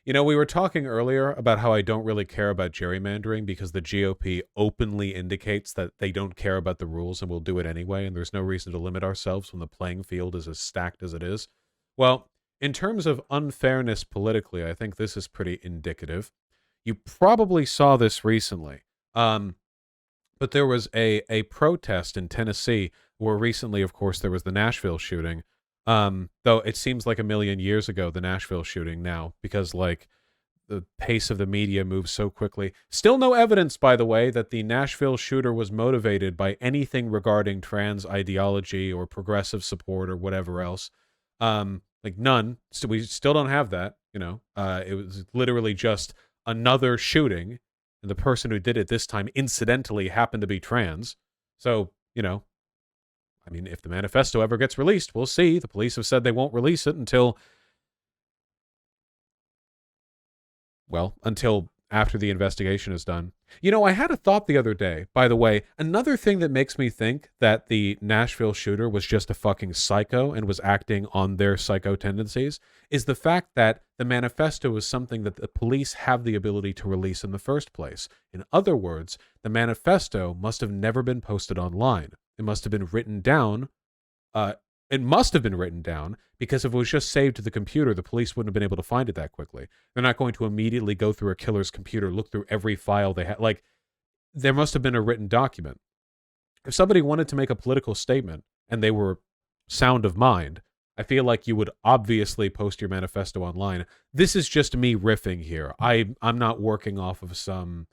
You know, we were talking earlier about how I don't really care about gerrymandering because the GOP openly indicates that they don't care about the rules and will do it anyway, and there's no reason to limit ourselves when the playing field is as stacked as it is. Well, in terms of unfairness politically, I think this is pretty indicative. You probably saw this recently, but there was a protest in Tennessee where recently, of course, there was the Nashville shooting. Though it seems like a million years ago, the Nashville shooting now, because like the pace of the media moves so quickly. Still no evidence, by the way, that the Nashville shooter was motivated by anything regarding trans ideology or progressive support or whatever else. Like none. So we still don't have that. It was literally just another shooting, and the person who did it this time incidentally happened to be trans. So I mean, if the manifesto ever gets released, we'll see. The police have said they won't release it until after the investigation is done. I had a thought the other day, by the way. Another thing that makes me think that the Nashville shooter was just a fucking psycho and was acting on their psycho tendencies is the fact that the manifesto is something that the police have the ability to release in the first place. In other words, the manifesto must have never been posted online. It must have been written down. It must have been written down because if it was just saved to the computer, the police wouldn't have been able to find it that quickly. They're not going to immediately go through a killer's computer, look through every file they had. Like, there must have been a written document. If somebody wanted to make a political statement and they were sound of mind, I feel like you would obviously post your manifesto online. This is just me riffing here. I'm not working off of some,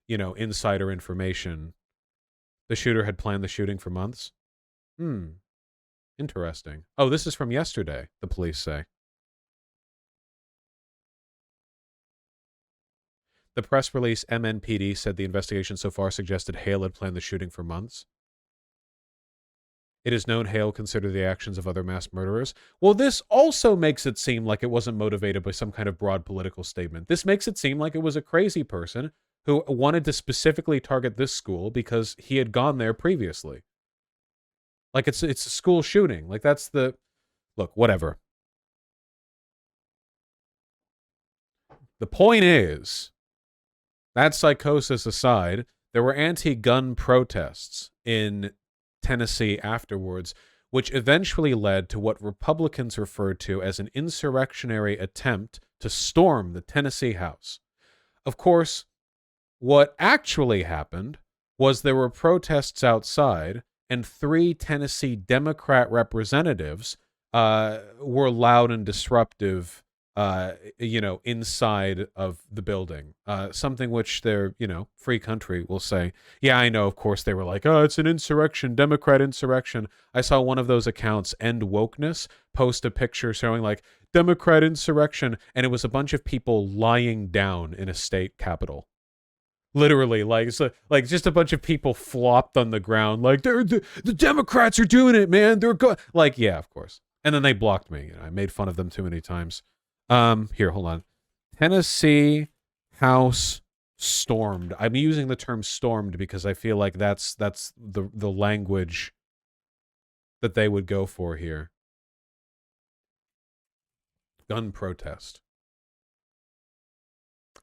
insider information. The shooter had planned the shooting for months. Interesting. Oh, this is from yesterday, the police say. The press release, MNPD, said the investigation so far suggested Hale had planned the shooting for months. It is known Hale considered the actions of other mass murderers. Well, this also makes it seem like it wasn't motivated by some kind of broad political statement. This makes it seem like it was a crazy person who wanted to specifically target this school because he had gone there previously. Like, it's a school shooting. Like, that's the... Look, whatever. The point is, that psychosis aside, there were anti-gun protests in Tennessee afterwards, which eventually led to what Republicans referred to as an insurrectionary attempt to storm the Tennessee House. Of course, what actually happened was there were protests outside, and 3 Tennessee Democrat representatives were loud and disruptive, inside of the building. Something which their, free country will say, yeah, I know, of course, they were like, oh, it's an insurrection, Democrat insurrection. I saw one of those accounts, End Wokeness, post a picture showing like, Democrat insurrection, and it was a bunch of people lying down in a state capitol. Literally, like just a bunch of people flopped on the ground, like the Democrats are doing it, man. They're like, yeah, of course. And then they blocked me. I made fun of them too many times. Here, hold on. Tennessee House stormed. I'm using the term stormed because I feel like that's the language that they would go for here. Gun protest.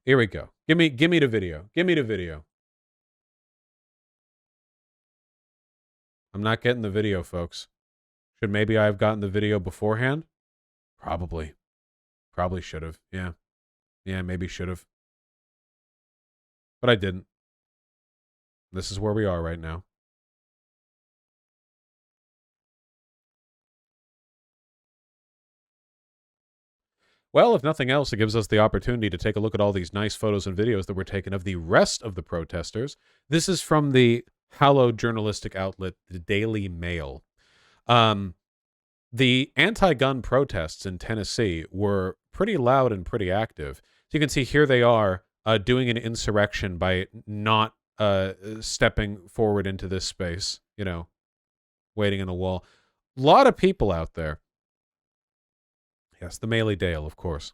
Here we go. Give me the video. Give me the video. I'm not getting the video, folks. Should maybe I have gotten the video beforehand? Probably. Probably should have. Yeah. Yeah, maybe should have. But I didn't. This is where we are right now. Well, if nothing else, it gives us the opportunity to take a look at all these nice photos and videos that were taken of the rest of the protesters. This is from the hallowed journalistic outlet, the Daily Mail. The anti-gun protests in Tennessee were pretty loud and pretty active. So you can see here they are doing an insurrection by not stepping forward into this space, waiting in a wall. A lot of people out there. Yes, the Melee Dale, of course.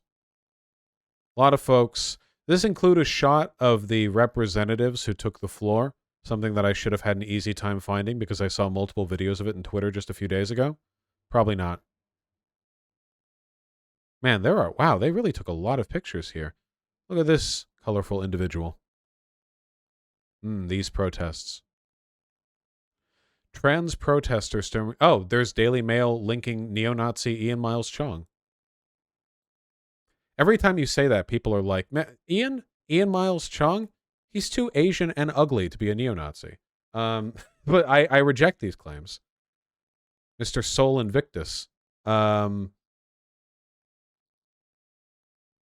A lot of folks. This include a shot of the representatives who took the floor, something that I should have had an easy time finding because I saw multiple videos of it in Twitter just a few days ago. Probably not. Man, wow, they really took a lot of pictures here. Look at this colorful individual. These protests. Trans protesters storming. Oh, there's Daily Mail linking neo-Nazi Ian Miles Chong. Every time you say that, people are like, man, Ian Miles Chong, he's too Asian and ugly to be a neo-Nazi. But I reject these claims. Mr. Sol Invictus.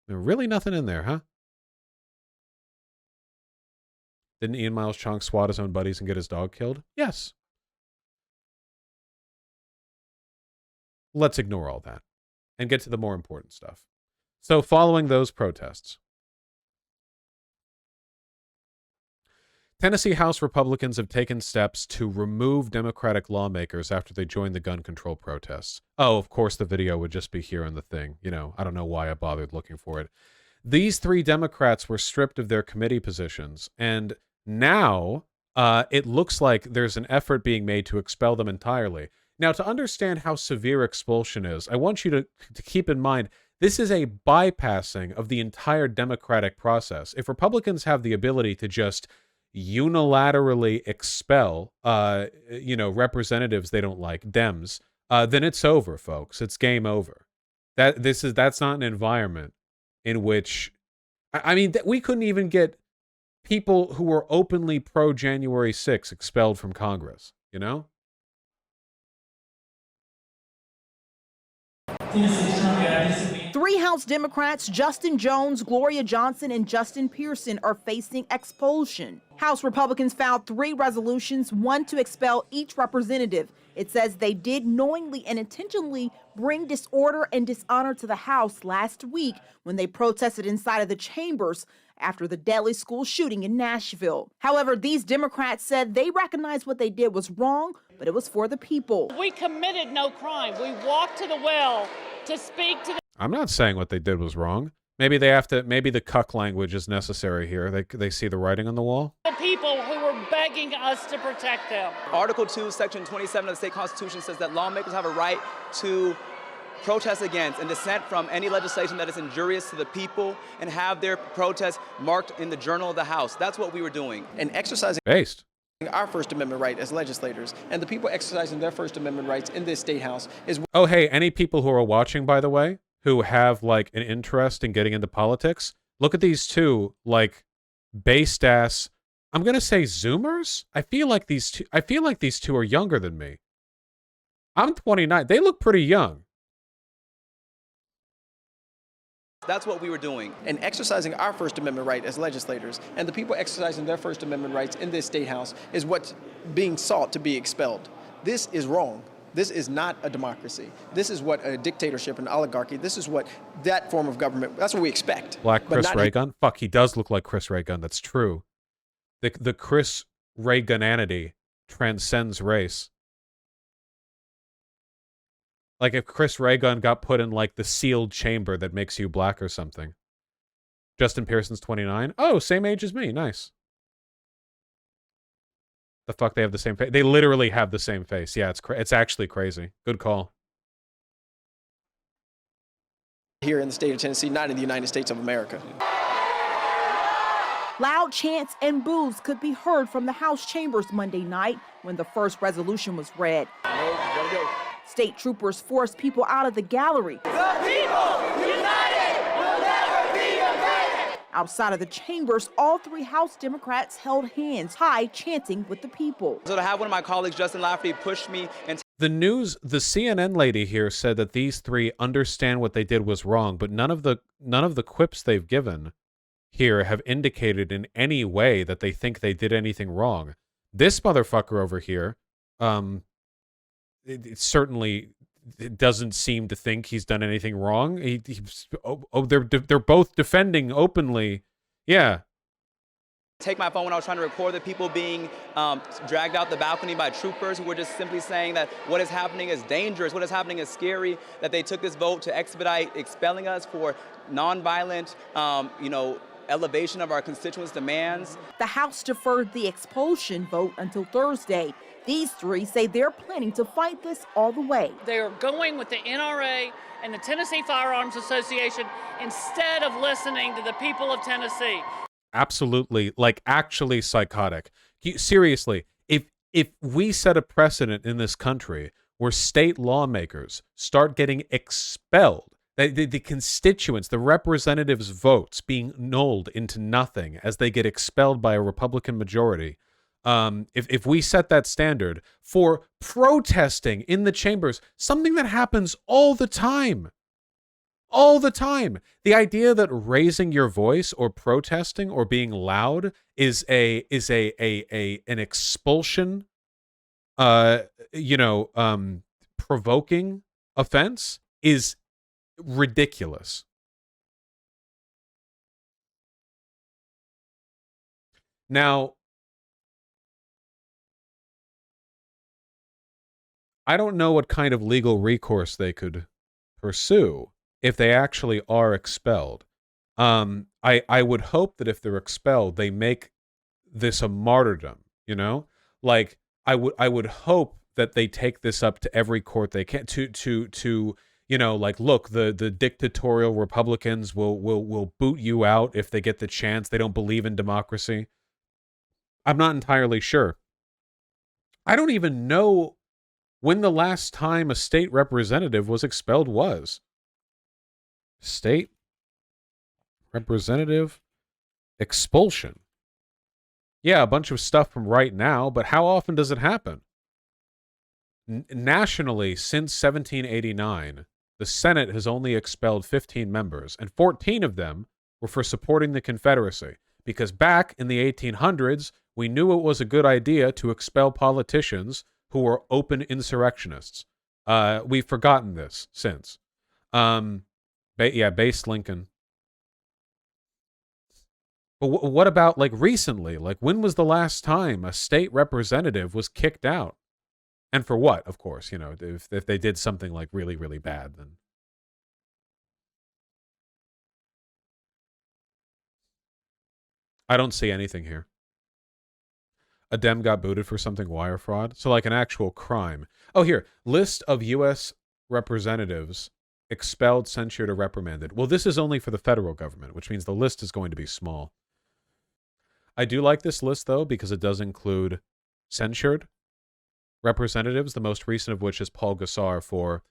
Really nothing in there, huh? Didn't Ian Miles Chong swat his own buddies and get his dog killed? Yes. Let's ignore all that and get to the more important stuff. So following those protests, Tennessee House Republicans have taken steps to remove Democratic lawmakers after they joined the gun control protests. Oh, of course, the video would just be here in the thing. You know, I don't know why I bothered looking for it. These 3 Democrats were stripped of their committee positions, and now it looks like there's an effort being made to expel them entirely. Now, to understand how severe expulsion is, I want you to keep in mind this is a bypassing of the entire democratic process. If Republicans have the ability to just unilaterally expel, representatives they don't like, Dems, then it's over, folks. It's game over. That's not an environment in which, we couldn't even get people who were openly pro January 6th expelled from Congress, you know? Three House Democrats, Justin Jones, Gloria Johnson, and Justin Pearson, are facing expulsion. House Republicans filed 3 resolutions, one to expel each representative. It says they did knowingly and intentionally bring disorder and dishonor to the House last week when they protested inside of the chambers after the deadly school shooting in Nashville. However, these Democrats said they recognize what they did was wrong, but it was for the people. We committed no crime. We walked to the well to speak to the... I'm not saying what they did was wrong. Maybe they have to, maybe the cuck language is necessary here. They see the writing on the wall. The people who were begging us to protect them. Article 2, Section 27 of the state constitution says that lawmakers have a right to protest against and dissent from any legislation that is injurious to the people and have their protests marked in the Journal of the House. That's what we were doing. And exercising based our First Amendment right as legislators and the people exercising their First Amendment rights in this state house is... Oh, hey, any people who are watching, by the way, who have like an interest in getting into politics, look at these 2 like based ass, I'm going to say Zoomers. I feel like these two are younger than me. I'm 29. They look pretty young. That's what we were doing. And exercising our First Amendment right as legislators and the people exercising their First Amendment rights in this state house is what's being sought to be expelled. This is wrong. This is not a democracy. This is what a dictatorship and oligarchy, this is what that form of government, that's what we expect. Black Chris Ray Gun? Fuck, he does look like Chris Ray Gun. That's true. The Chris Ray Gunanity transcends race. Like if Chris Ray Gun got put in like the sealed chamber that makes you black or something. Justin Pearson's 29. Oh, same age as me. Nice. The fuck, they have the same face. They literally have the same face. Yeah, it's actually crazy. Good call. Here in the state of Tennessee, not in the United States of America. Loud chants and boos could be heard from the House chambers Monday night when the first resolution was read. State troopers forced people out of the gallery. The people united will never be abandoned. Outside of the chambers, all 3 House Democrats held hands high, chanting with the people. So to have one of my colleagues, Justin Lafferty, push me and... The CNN lady here said that these 3 understand what they did was wrong, but none of the quips they've given here have indicated in any way that they think they did anything wrong. This motherfucker over here, it certainly doesn't seem to think he's done anything wrong. They're both defending openly. Yeah. Take my phone when I was trying to record the people being dragged out the balcony by troopers who were just simply saying that what is happening is dangerous, what is happening is scary, that they took this vote to expedite expelling us for nonviolent, elevation of our constituents' demands. The House deferred the expulsion vote until Thursday. These three say they're planning to fight this all the way. They are going with the NRA and the Tennessee Firearms Association instead of listening to the people of Tennessee. Absolutely, like actually psychotic. Seriously, if we set a precedent in this country where state lawmakers start getting expelled, the constituents, the representatives' votes being nulled into nothing as they get expelled by a Republican majority, if we set that standard for protesting in the chambers, something that happens all the time, the idea that raising your voice or protesting or being loud is an expulsion, provoking offense is ridiculous. Now, I don't know what kind of legal recourse they could pursue if they actually are expelled. I would hope that if they're expelled, they make this a martyrdom, you know? Like, I would hope that they take this up to every court they can to you know, like, look, the dictatorial Republicans will boot you out if they get the chance. They don't believe in democracy. I'm not entirely sure. I don't even know when the last time a state representative was expelled was. State representative expulsion. Yeah, a bunch of stuff from right now, but how often does it happen? Nationally, since 1789, the Senate has only expelled 15 members, and 14 of them were for supporting the Confederacy, because back in the 1800s, we knew it was a good idea to expel politicians who were open insurrectionists. We've forgotten this since. Base Lincoln. But what about, like, recently? Like, when was the last time a state representative was kicked out? And for what, of course, you know, if they did something, like, really, really bad, then. I don't see anything here. A Dem got booted for something wire fraud. So, like, an actual crime. Oh, here. List of U.S. representatives expelled, censured, or reprimanded. Well, this is only for the federal government, which means the list is going to be small. I do like this list, though, because it does include censured representatives, the most recent of which is Paul Gosar for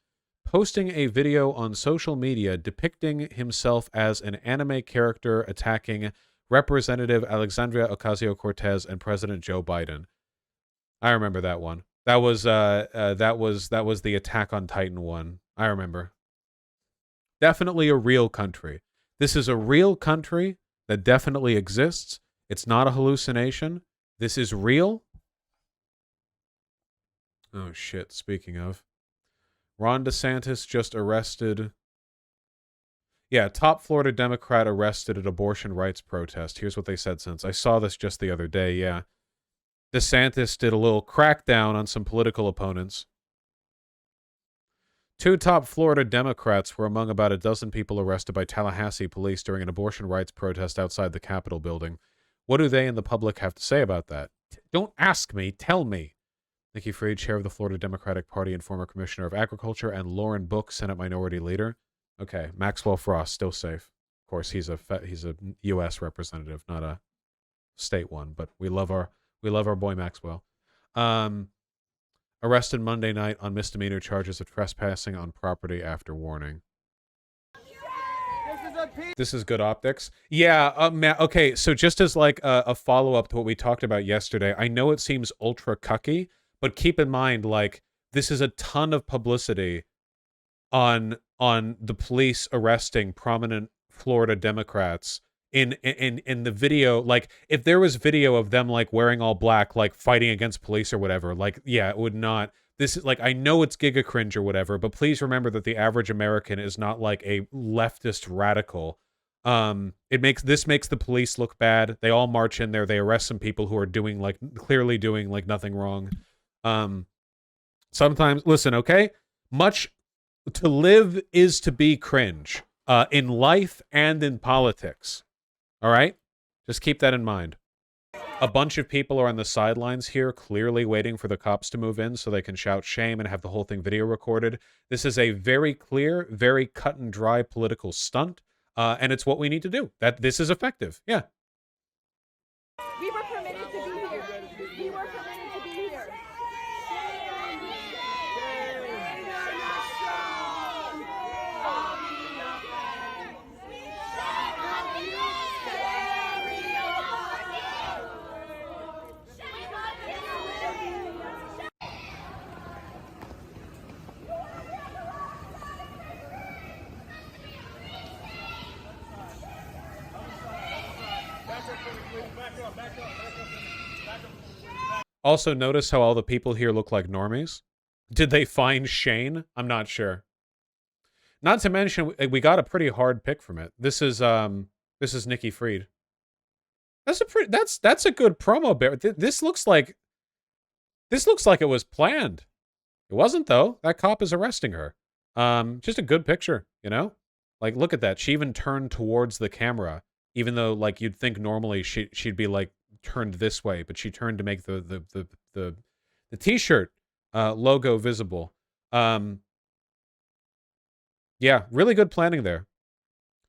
posting a video on social media depicting himself as an anime character attacking Representative Alexandria Ocasio-Cortez and President Joe Biden. I remember that one. That was the Attack on Titan one. I remember. Definitely a real country. This is a real country that definitely exists. It's not a hallucination. This is real. Oh, shit. Speaking of. Ron DeSantis just arrested. Yeah, top Florida Democrat arrested at abortion rights protest. Here's what they said since. I saw this just the other day, yeah. DeSantis did a little crackdown on some political opponents. 2 top Florida Democrats were among about a dozen people arrested by Tallahassee police during an abortion rights protest outside the Capitol building. What do they and the public have to say about that? Don't ask me, tell me. Nikki Fried, chair of the Florida Democratic Party and former commissioner of agriculture, and Lauren Book, Senate Minority Leader. Okay, Maxwell Frost, still safe. Of course, he's a U.S. representative, not a state one, but we love our boy Maxwell. Arrested Monday night on misdemeanor charges of trespassing on property after warning. This is good optics. Yeah, okay, so just as like a follow-up to what we talked about yesterday, I know it seems ultra cucky, but keep in mind, like, this is a ton of publicity on the police arresting prominent Florida Democrats in the video. Like, if there was video of them like wearing all black, like fighting against police or whatever, like, yeah, it would not. This is like, I know it's giga cringe or whatever, but please remember that the average American is not like a leftist radical. This makes the police look bad. They all march in there. They arrest some people who are clearly doing like nothing wrong. Sometimes, listen, okay? Much to live is to be cringe, in life and in politics. All right? Just keep that in mind. A bunch of people are on the sidelines here, clearly waiting for the cops to move in so they can shout shame and have the whole thing video recorded. This is a very clear, very cut and dry political stunt, and it's what we need to do. This is effective. Yeah. We were permitted to be here. We were permitted to be here. Also, notice how all the people here look like normies. Did they find Shane? I'm not sure. Not to mention, we got a pretty hard pick from it. This is Nikki Fried. That's a good promo bear. This looks like it was planned. It wasn't though. That cop is arresting her. Just a good picture, you know? Like, look at that. She even turned towards the camera, even though like you'd think normally she'd be like turned this way, but she turned to make the t-shirt logo visible. Yeah, really good planning there.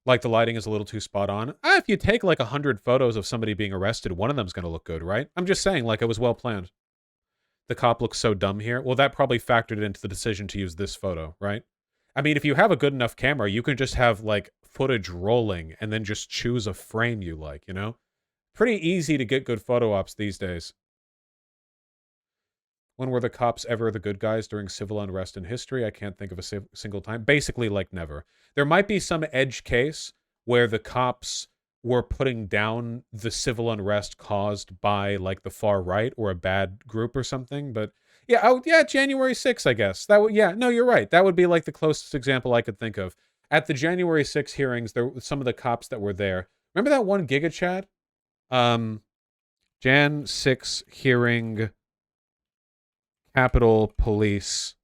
Like the lighting is a little too spot on. If you take like 100 photos of somebody being arrested, one of them's going to look good, right? I'm just saying, like, it was well planned. The cop looks so dumb here. Well, that probably factored into the decision to use this photo, right? I mean, if you have a good enough camera, you can just have like footage rolling and then just choose a frame you like, you know? Pretty easy to get good photo ops these days. When were the cops ever the good guys during civil unrest in history? I can't think of a single time. Basically, like never. There might be some edge case where the cops were putting down the civil unrest caused by like the far right or a bad group or something. But yeah, January 6th, I guess. No, you're right. That would be like the closest example I could think of. At the January 6th hearings, there were some of the cops that were there. Remember that one Giga Chad? Jan 6 hearing, Capitol Police.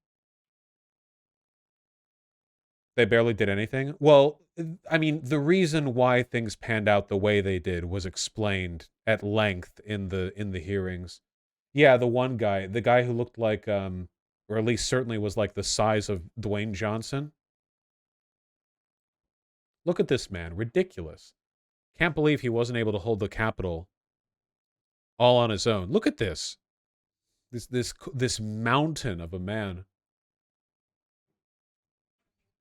They barely did anything. Well, I mean, the reason why things panned out the way they did was explained at length in the hearings. Yeah, the one guy, the guy who looked like, or at least certainly was like the size of Dwayne Johnson. Look at this man, ridiculous. Can't believe he wasn't able to hold the Capitol all on his own. Look at this. This mountain of a man.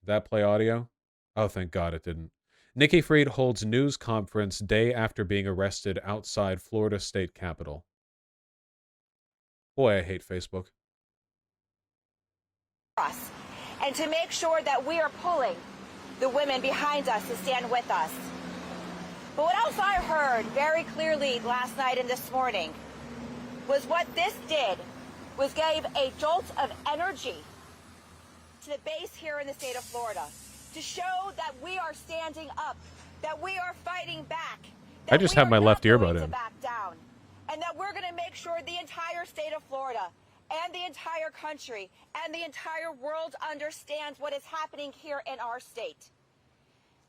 Did that play audio? Oh, thank God it didn't. Nikki Fried holds news conference day after being arrested outside Florida State Capitol. Boy, I hate Facebook. And to make sure that we are pulling the women behind us to stand with us. But what else I heard very clearly last night and this morning was what this did was gave a jolt of energy to the base here in the state of Florida to show that we are standing up, that we are fighting back. I just have my left earbud in. Back down, and that we're going to make sure the entire state of Florida and the entire country and the entire world understands what is happening here in our state.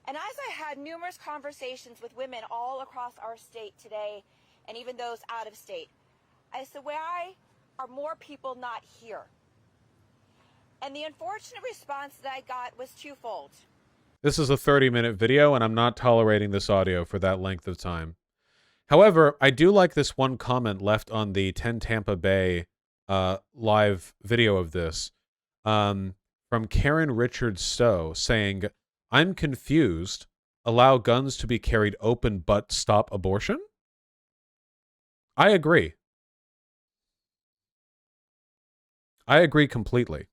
And as I had numerous conversations with women all across our state today, and even those out of state, I said, why are more people not here? And the unfortunate response that I got was twofold. This is a 30-minute video, and I'm not tolerating this audio for that length of time. However, I do like this one comment left on the 10 Tampa Bay live video of this from Karen Richards Stowe saying, I'm confused. Allow guns to be carried open but stop abortion? I agree. I agree completely.